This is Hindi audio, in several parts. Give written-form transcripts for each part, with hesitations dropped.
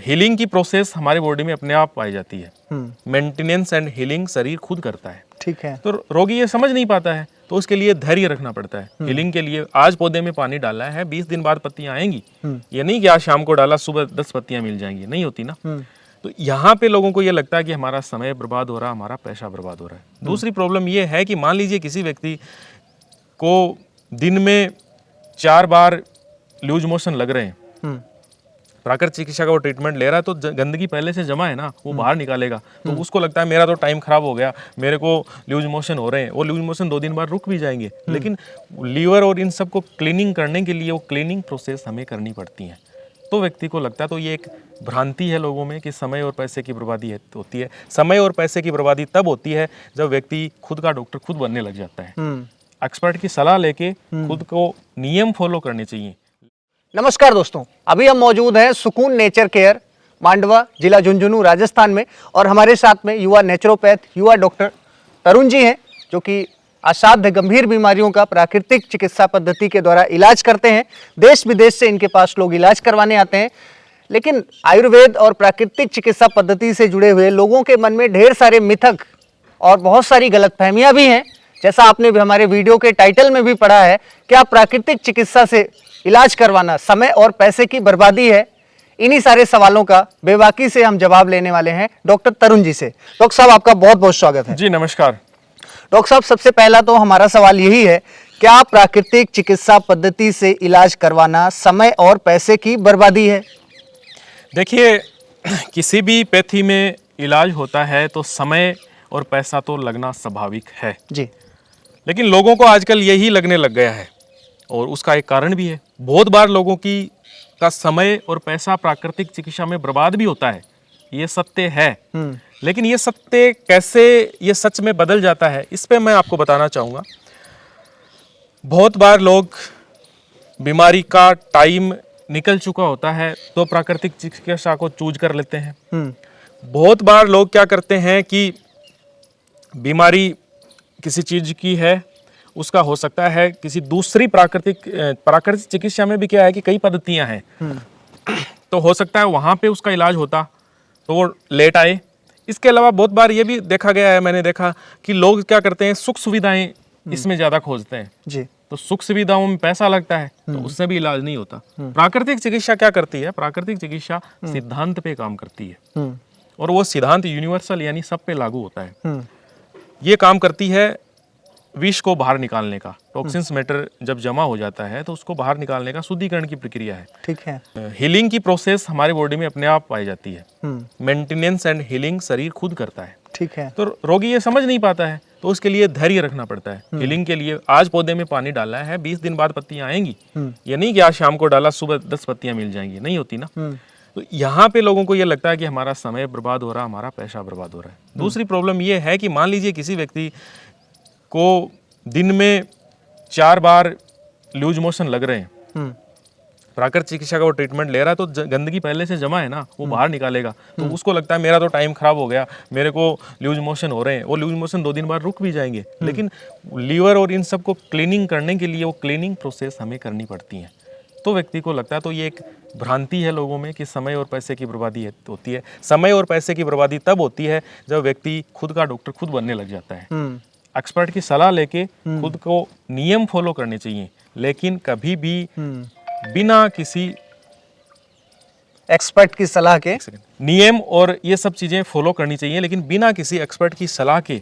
हीलिंग की प्रोसेस हमारे बॉडी में अपने आप पाई जाती है। मेंटेनेंस एंड हीलिंग शरीर खुद करता है। ठीक है। तो रोगी ये समझ नहीं पाता है, तो उसके लिए धैर्य रखना पड़ता है। हीलिंग के लिए आज पौधे में पानी डाला है, 20 दिन बाद पत्तियां आएंगी। ये नहीं कि आज शाम को डाला सुबह 10 पत्तियां मिल जाएंगी, नहीं होती ना। तो यहाँ पे लोगों को ये लगता है कि हमारा समय बर्बाद हो रहा है, हमारा पैसा बर्बाद हो रहा है। दूसरी प्रॉब्लम ये है कि मान लीजिए किसी व्यक्ति को दिन में 4 बार लूज मोशन लग रहे हैं, प्राकृतिक चिकित्सा का वो ट्रीटमेंट ले रहा है, तो गंदगी पहले से जमा है ना, वो बाहर निकालेगा। तो उसको लगता है मेरा तो टाइम खराब हो गया, मेरे को लूज मोशन हो रहे हैं। वो लूज मोशन 2 दिन बाद रुक भी जाएंगे, लेकिन लीवर और इन सब को क्लीनिंग करने के लिए वो क्लीनिंग प्रोसेस हमें करनी पड़ती है। तो व्यक्ति को लगता है, तो ये एक भ्रांति है लोगों में कि समय और पैसे की बर्बादी होती है। समय और पैसे की बर्बादी तब होती है जब व्यक्ति खुद का डॉक्टर खुद बनने लग जाता है। एक्सपर्ट की सलाह लेके खुद को नियम फॉलो करने चाहिए। नमस्कार दोस्तों, अभी हम मौजूद हैं सुकून नेचर केयर, मांडवा, जिला झुंझुनू, राजस्थान में। और हमारे साथ में युवा नेचुरोपैथ, युवा डॉक्टर तरुण जी हैं, जो कि असाध्य गंभीर बीमारियों का प्राकृतिक चिकित्सा पद्धति के द्वारा इलाज करते हैं। देश विदेश से इनके पास लोग इलाज करवाने आते हैं। लेकिन आयुर्वेद और प्राकृतिक चिकित्सा पद्धति से जुड़े हुए लोगों के मन में ढेर सारे मिथक और बहुत सारी गलतफहमियां भी हैं। जैसा आपने भी हमारे वीडियो के टाइटल में भी पढ़ा है, क्या प्राकृतिक चिकित्सा से इलाज करवाना समय और पैसे की बर्बादी है? इन्हीं सारे सवालों का बेबाकी से हम जवाब लेने वाले हैं डॉक्टर तरुण जी से। डॉक्टर साहब, आपका बहुत बहुत स्वागत है। जी नमस्कार। डॉक्टर साहब, सबसे पहला तो हमारा सवाल यही है, क्या प्राकृतिक चिकित्सा पद्धति से इलाज करवाना समय और पैसे की बर्बादी है? देखिए, किसी भी पैथी में इलाज होता है तो समय और पैसा तो लगना स्वाभाविक है जी, लेकिन लोगों को आजकल यही लगने लग गया है, और उसका एक कारण भी है। बहुत बार लोगों का समय और पैसा प्राकृतिक चिकित्सा में बर्बाद भी होता है, ये सत्य है। लेकिन ये सत्य कैसे ये सच में बदल जाता है, इस पे मैं आपको बताना चाहूँगा। बहुत बार लोग बीमारी का टाइम निकल चुका होता है तो प्राकृतिक चिकित्सा को चूज कर लेते हैं। बहुत बार लोग क्या करते हैं कि बीमारी किसी चीज़ की है, उसका हो सकता है किसी दूसरी प्राकृतिक चिकित्सा में भी क्या है कि कई पद्धतियां हैं, तो हो सकता है वहाँ पे उसका इलाज होता तो वो लेट आए। इसके अलावा बहुत बार ये भी देखा गया है, मैंने देखा कि लोग क्या करते हैं, सुख सुविधाएं इसमें ज़्यादा खोजते हैं जी। तो सुख सुविधाओं में पैसा लगता है तो उससे भी इलाज नहीं होता। प्राकृतिक चिकित्सा क्या करती है? प्राकृतिक चिकित्सा सिद्धांत पे काम करती है, और वो सिद्धांत यूनिवर्सल यानी सब पे लागू होता है। ये काम करती है विष को बाहर निकालने का। टॉक्सिन्स मैटर जब जमा हो जाता है तो उसको बाहर निकालने का शुद्धिकरण की प्रक्रिया है। ठीक है। हीलिंग की प्रोसेस हमारे बॉडी में अपने आप पाई जाती है। मेंटेनेंस एंड हीलिंग शरीर खुद करता है। ठीक है। तो रोगी ये समझ नहीं पाता है, तो उसके लिए धैर्य रखना पड़ता है। हीलिंग के लिए आज पौधे में पानी डाला है, 20 दिन बाद पत्तियां आएंगी। ये नहीं कि आज शाम को डाला सुबह 10 पत्तियां मिल जाएंगी, नहीं होती ना। तो यहाँ पे लोगों को ये लगता है कि हमारा समय बर्बाद हो रहा है, हमारा पैसा बर्बाद हो रहा है। दूसरी प्रॉब्लम ये है कि मान लीजिए किसी व्यक्ति को दिन में 4 बार लूज मोशन लग रहे हैं, प्राकृतिक चिकित्सा का वो ट्रीटमेंट ले रहा है, तो गंदगी पहले से जमा है ना, वो बाहर निकालेगा। तो उसको लगता है मेरा तो टाइम खराब हो गया, मेरे को लूज मोशन हो रहे हैं। वो लूज मोशन 2 दिन बाद रुक भी जाएंगे, लेकिन लीवर और इन सब को क्लीनिंग करने के लिए वो क्लीनिंग प्रोसेस हमें करनी पड़ती है। तो व्यक्ति को लगता है, तो ये एक भ्रांति है लोगों में कि समय और पैसे की बर्बादी होती है। समय और पैसे की बर्बादी तब होती है जब व्यक्ति खुद का डॉक्टर खुद बनने लग जाता है। एक्सपर्ट की सलाह लेके खुद को नियम फॉलो करने चाहिए, लेकिन कभी भी बिना किसी एक्सपर्ट की सलाह के नियम और ये सब चीजें फॉलो करनी चाहिए, लेकिन बिना किसी एक्सपर्ट की सलाह के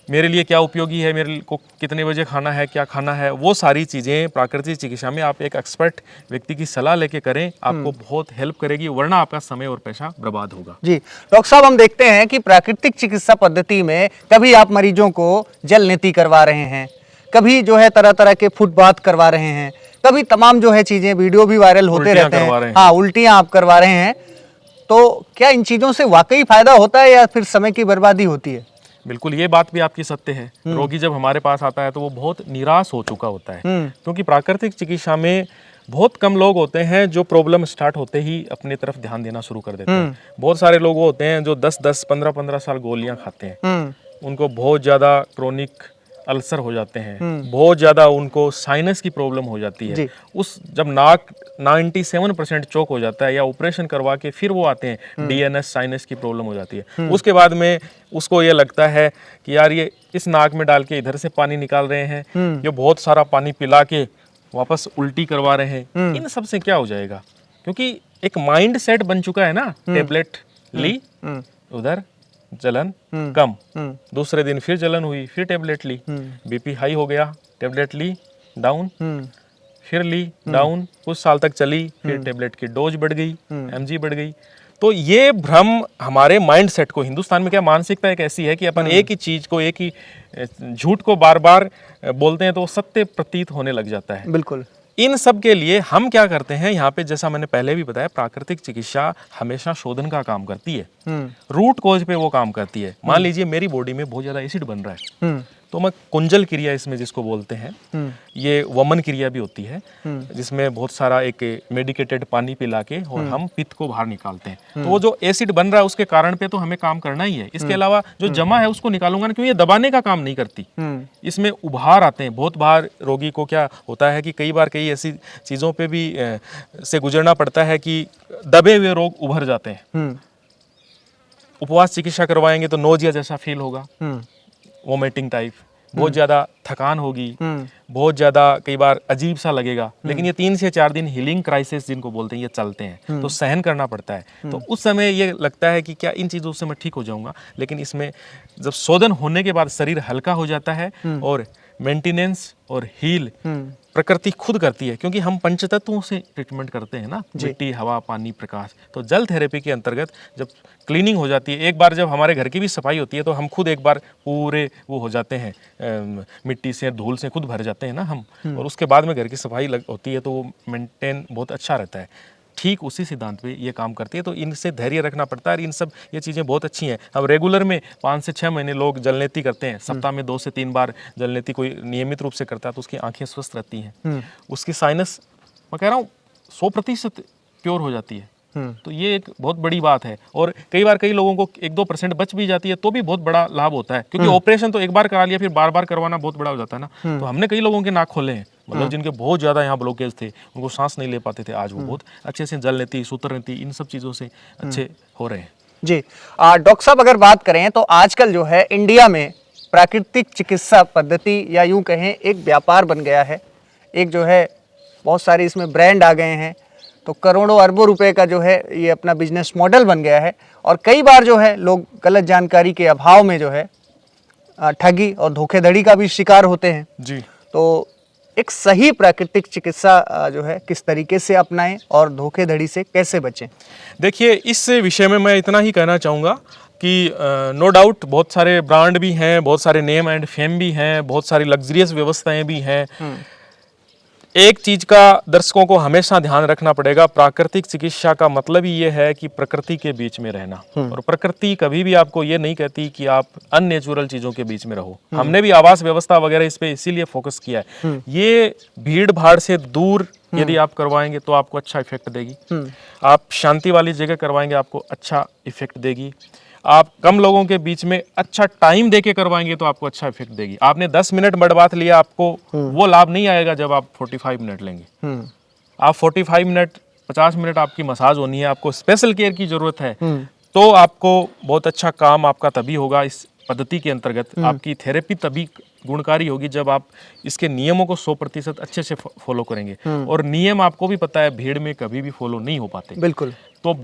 मेरे लिए क्या उपयोगी है, मेरे को कितने बजे खाना है, क्या खाना है, वो सारी चीज़ें प्राकृतिक चिकित्सा में आप एक एक्सपर्ट व्यक्ति की सलाह लेके करें, आपको बहुत हेल्प करेगी, वरना आपका समय और पैसा बर्बाद होगा। जी डॉक्टर साहब, हम देखते हैं कि प्राकृतिक चिकित्सा पद्धति में कभी आप मरीजों को जल नीति करवा रहे हैं, कभी जो है तरह तरह के फुट बाथ करवा रहे हैं, कभी तमाम जो है चीज़ें, वीडियो भी वायरल होते रहते हैं। हाँ, उल्टियाँ आप करवा रहे हैं। तो क्या इन चीज़ों से वाकई फायदा होता है या फिर समय की बर्बादी होती है? बिल्कुल, ये बात भी आपकी सत्य है। रोगी जब हमारे पास आता है तो वो बहुत निराश हो चुका होता है, क्योंकि प्राकृतिक चिकित्सा में बहुत कम लोग होते हैं जो प्रॉब्लम स्टार्ट होते ही अपनी तरफ ध्यान देना शुरू कर देते हैं। बहुत सारे लोग होते हैं जो 10-10, 15-15 साल गोलियां खाते हैं, उनको बहुत ज़्यादा क्रोनिक अल्सर हो जाते हैं, बहुत ज़्यादा उनको साइनस की प्रॉब्लम हो जाती है। उस जब नाक 97% चोक हो जाता है या ऑपरेशन करवा के फिर वो आते हैं, डीएनएस साइनस की प्रॉब्लम हो जाती है। उसके बाद में उसको ये लगता है कि यार ये इस नाक में डाल के इधर से पानी निकाल रहे हैं, ये बहुत सारा पानी पिला के वापस उल्टी करवा रहे हैं, इन सब से क्या हो जाएगा? क्योंकि एक माइंड सेट बन चुका है ना, टेबलेट ली, उधर जलन कम, दूसरे दिन फिर जलन हुई, फिर टेबलेट ली, बीपी हाई हो गया, टेबलेट ली, डाउन, फिर ली, डाउन, कुछ साल तक चली, फिर टेबलेट की डोज बढ़ गई, एमजी बढ़ गई। तो ये भ्रम हमारे माइंड सेट को, हिंदुस्तान में क्या मानसिकता एक ऐसी है कि अपन एक ही चीज को, एक ही झूठ को बार बार बोलते हैं तो वो सत्य प्रतीत होने लग जाता है। बिल्कुल। इन सब के लिए हम क्या करते हैं यहाँ पे, जैसा मैंने पहले भी बताया, प्राकृतिक चिकित्सा हमेशा शोधन का काम करती है, रूट कॉज पे वो काम करती है। मान लीजिए मेरी बॉडी में बहुत ज्यादा एसिड बन रहा है, तो मैं कुंजल क्रिया इसमें जिसको बोलते हैं, ये वमन क्रिया भी होती है, जिसमें बहुत सारा एक मेडिकेटेड पानी पिला के और हम पित्त को बाहर निकालते हैं। तो वो जो एसिड बन रहा है उसके कारण पे तो हमें काम करना ही है। इसके अलावा जो जमा है उसको निकालूंगा ना, क्योंकि ये दबाने का काम नहीं करती, इसमें उभार आते हैं। बहुत बार रोगी को क्या होता है कि कई बार कई ऐसी चीजों पे भी से गुजरना पड़ता है कि दबे हुए रोग उभर जाते हैं। उपवास चिकित्सा करवाएंगे तो नोजिया जैसा फील होगा, वोमिटिंग टाइप, बहुत ज्यादा थकान होगी, बहुत ज्यादा कई बार अजीब सा लगेगा, लेकिन ये 3 से 4 दिन हीलिंग क्राइसिस जिनको बोलते हैं ये चलते हैं, तो सहन करना पड़ता है। तो उस समय ये लगता है कि क्या इन चीजों से मैं ठीक हो जाऊंगा, लेकिन इसमें जब शोधन होने के बाद शरीर हल्का हो जाता है और मेंटेनेंस और हील प्रकृति खुद करती है, क्योंकि हम पंचतत्वों से ट्रीटमेंट करते हैं ना, मिट्टी, हवा, पानी, प्रकाश। तो जल थेरेपी के अंतर्गत जब क्लीनिंग हो जाती है, एक बार जब हमारे घर की भी सफाई होती है तो हम खुद एक बार पूरे वो हो जाते हैं, मिट्टी से, धूल से खुद भर जाते हैं ना हम, और उसके बाद में घर की सफाई होती है तो वो मेंटेन बहुत अच्छा रहता है। ठीक उसी सिद्धांत पे ये काम करती है। तो इनसे धैर्य रखना पड़ता है, और इन सब ये चीज़ें बहुत अच्छी हैं। अब रेगुलर में 5 से 6 महीने लोग जलनेती करते हैं, सप्ताह में 2 से 3 बार जलनेती कोई नियमित रूप से करता है तो उसकी आंखें स्वस्थ रहती हैं, उसकी साइनस मैं कह रहा हूँ 100% प्योर हो जाती है। तो ये एक बहुत बड़ी बात है। और कई बार कई लोगों को 1-2% बच भी जाती है तो भी बहुत बड़ा लाभ होता है, क्योंकि ऑपरेशन तो एक बार करा लिया, फिर बार बार करवाना बहुत बड़ा हो जाता है ना। तो हमने कई लोगों के नाक खोले हैं, मतलब जिनके बहुत ज्यादा यहाँ ब्लॉकेज थे, उनको सांस नहीं ले पाते थे, आज वो बहुत अच्छे से जल नीति, सूत्र नीति, इन सब चीजों से अच्छे हो रहे हैं। जी डॉक्टर साहब, अगर बात करें तो आजकल जो है इंडिया में प्राकृतिक चिकित्सा पद्धति, या यूं कहें एक व्यापार बन गया है, एक जो है बहुत सारे इसमें ब्रांड आ गए हैं, तो करोड़ों अरबों रुपए का जो है ये अपना बिजनेस मॉडल बन गया है। और कई बार जो है लोग गलत जानकारी के अभाव में जो है ठगी और धोखेधड़ी का भी शिकार होते हैं। जी। तो एक सही प्राकृतिक चिकित्सा जो है किस तरीके से अपनाएं और धोखेधड़ी से कैसे बचें? देखिए, इस विषय में मैं इतना ही कहना चाहूँगा कि नो डाउट बहुत सारे ब्रांड भी हैं, बहुत सारे नेम एंड फेम भी हैं, बहुत सारी लग्जरियस व्यवस्थाएं भी हैं। एक चीज का दर्शकों को हमेशा ध्यान रखना पड़ेगा, प्राकृतिक चिकित्सा का मतलब ही ये है कि प्रकृति के बीच में रहना। और प्रकृति कभी भी आपको ये नहीं कहती कि आप अननेचुरल चीजों के बीच में रहो। हमने भी आवास व्यवस्था वगैरह इस पे इसीलिए फोकस किया है। ये भीड़ भाड़ से दूर यदि आप करवाएंगे तो आपको अच्छा इफेक्ट देगी। आप शांति वाली जगह करवाएंगे आपको अच्छा इफेक्ट देगी। आप कम लोगों के बीच में अच्छा टाइम देके करवाएंगे तो आपको अच्छा इफेक्ट देगी। आपने 10 मिनट बर्बाद लिया, आपको वो लाभ नहीं आएगा जब आप 45 मिनट लेंगे। आप 45 मिनट, 50 मिनट आपकी मसाज होनी है, आपको स्पेशल केयर की जरूरत है, तो आपको बहुत अच्छा काम आपका तभी होगा। इस पद्धति के अंतर्गत आपकी थेरेपी तभी गुणकारी होगी जब आप इसके नियमों को 100% अच्छे से फॉलो करेंगे। और नियम आपको भी पता है भीड़ में कभी भी फॉलो नहीं हो पाते। बिल्कुल। तो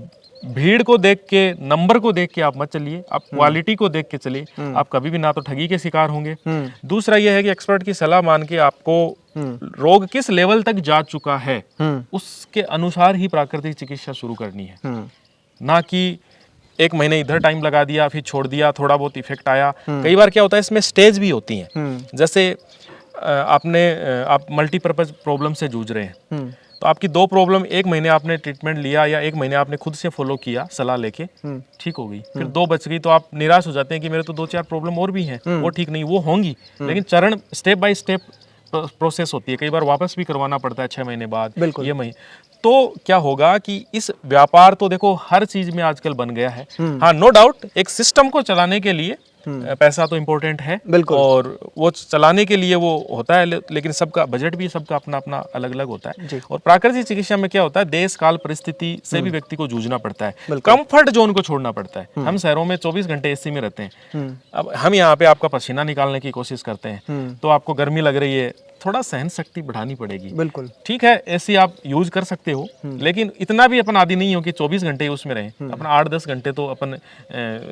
भीड़ को देख के, नंबर को देख के आप मत चलिए, आप क्वालिटी को देख के चलिए। आप कभी भी ना तो ठगी के शिकार होंगे। दूसरा यह है कि एक्सपर्ट की सलाह मान के आपको रोग किस लेवल तक जा चुका है उसके अनुसार ही प्राकृतिक चिकित्सा शुरू करनी है। ना कि 1 महीने इधर टाइम लगा दिया, फिर छोड़ दिया, थोड़ा बहुत इफेक्ट आया। कई बार क्या होता है, इसमें स्टेज भी होती हैं। जैसे आप मल्टीपर्पज प्रॉब्लम से जूझ रहे हैं, तो आपकी 2 प्रॉब्लम 1 महीने आपने ट्रीटमेंट लिया या 1 महीने आपने खुद से फॉलो किया सलाह लेके, ठीक हो गई, फिर 2 बच गई, तो आप निराश हो जाते हैं कि मेरे तो 2-4 प्रॉब्लम और भी हैं, वो ठीक नहीं, वो होंगी। लेकिन चरण स्टेप बाय स्टेप प्रोसेस होती है। कई बार वापस भी करवाना पड़ता है 6 महीने बाद, ये महीने। तो क्या होगा कि इस व्यापार तो देखो हर चीज में आजकल बन गया है। हाँ, नो डाउट एक सिस्टम को चलाने के लिए पैसा तो इम्पोर्टेंट है बिल्कुल। और वो चलाने के लिए वो होता है, लेकिन सबका बजट भी सबका अपना अपना अलग अलग होता जी। है। और प्राकृतिक चिकित्सा में क्या होता है, देश काल परिस्थिति से भी व्यक्ति को जूझना पड़ता है, कंफर्ट जोन को छोड़ना पड़ता है। हम शहरों में 24 घंटे एसी में रहते हैं, अब हम यहाँ पे आपका पसीना निकालने की कोशिश करते हैं, तो आपको गर्मी लग रही है, थोड़ा सहन शक्ति बढ़ानी पड़ेगी। बिल्कुल। ठीक है, एसी आप यूज कर सकते हो, लेकिन इतना भी अपन आदी नहीं हो कि 24 घंटे ही उसमें रहें। अपन 8-10 घंटे तो अपन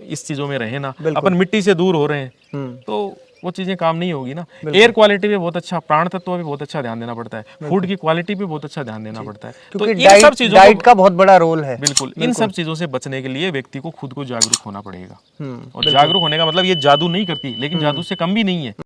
इस चीजों में रहे ना, अपन मिट्टी से दूर हो रहे हैं, तो वो चीजें काम नहीं होगी ना। एयर क्वालिटी पे बहुत अच्छा, प्राण तत्व पे बहुत अच्छा ध्यान देना पड़ता है, फूड की क्वालिटी पे बहुत अच्छा ध्यान देना पड़ता है। तो क्योंकि इन सब चीजों डाइट का बहुत बड़ा रोल है। बिल्कुल, इन सब चीजों से बचने के लिए व्यक्ति को खुद को जागरूक होना पड़ेगा। और जागरूक होने का मतलब ये जादू नहीं करती, लेकिन जादू से कम भी नहीं है।